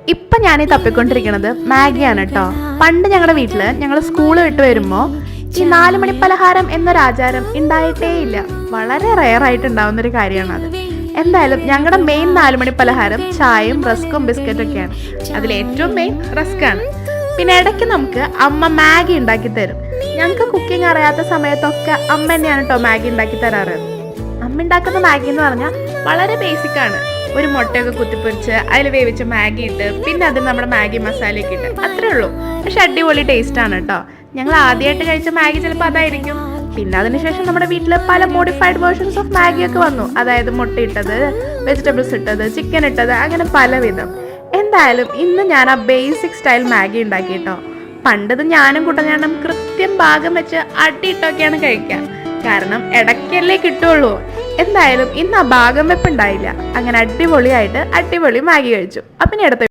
ഇപ്പം ഞാൻ ഈ തപ്പിക്കൊണ്ടിരിക്കുന്നത് മാഗിയാണ് കേട്ടോ. പണ്ട് ഞങ്ങളുടെ വീട്ടിൽ ഞങ്ങൾ സ്കൂൾ വിട്ട് വരുമ്പോൾ ഈ 4 മണി പലഹാരം എന്നൊരാചാരം ഉണ്ടായിട്ടേ ഇല്ല. വളരെ റെയർ ആയിട്ട് ഉണ്ടാവുന്നൊരു കാര്യമാണ് അത്. എന്തായാലും ഞങ്ങളുടെ മെയിൻ 4 മണി പലഹാരം ചായയും റസ്ക്കും ബിസ്ക്കറ്റും ഒക്കെയാണ്. അതിലേറ്റവും മെയിൻ റസ്ക്കാണ്. പിന്നെ ഇടയ്ക്ക് നമുക്ക് അമ്മ മാഗി ഉണ്ടാക്കി തരും. ഞങ്ങൾക്ക് കുക്കിംഗ് അറിയാത്ത സമയത്തൊക്കെ അമ്മ തന്നെയാണ് കേട്ടോ മാഗി ഉണ്ടാക്കി തരാറ്. അമ്മ ഉണ്ടാക്കുന്ന മാഗി എന്ന് പറഞ്ഞാൽ വളരെ ബേസിക്കാണ്. ഒരു മുട്ടയൊക്കെ കുത്തിപ്പൊരിച്ച് അതിൽ വേവിച്ച മാഗി ഇട്ട് പിന്നെ അതിൽ നമ്മുടെ മാഗി മസാലയൊക്കെ ഇട്ട് അത്രേ ഉള്ളൂ. പക്ഷെ അടിപൊളി ടേസ്റ്റാണ് കേട്ടോ. ഞങ്ങൾ ആദ്യമായിട്ട് കഴിച്ച മാഗി ചിലപ്പോൾ അതായിരിക്കും. പിന്നെ അതിനുശേഷം നമ്മുടെ വീട്ടിൽ പല മോഡിഫൈഡ് വേർഷൻസ് ഓഫ് മാഗിയൊക്കെ വന്നു. അതായത് മുട്ട ഇട്ടത്, വെജിറ്റബിൾസ് ഇട്ടത്, ചിക്കൻ ഇട്ടത്, അങ്ങനെ പലവിധം. എന്തായാലും ഇന്ന് ഞാൻ ആ ബേസിക് സ്റ്റൈൽ മാഗി ഉണ്ടാക്കി കേട്ടോ. പണ്ടത് ഞാനും കുട്ടനാനും കൃത്യം ഭാഗം വെച്ച് അടിയിട്ടൊക്കെയാണ് കഴിക്കുക. കാരണം ഇടയ്ക്കല്ലേ കിട്ടുള്ളൂ. എന്തായാലും ഇന്ന് ആ ഭാഗം വെപ്പ് ഉണ്ടായില്ല. അങ്ങനെ അടിപൊളിയായിട്ട് അടിപൊളി മാഗി കഴിച്ചു. അപ്പം ഇനി അടുത്ത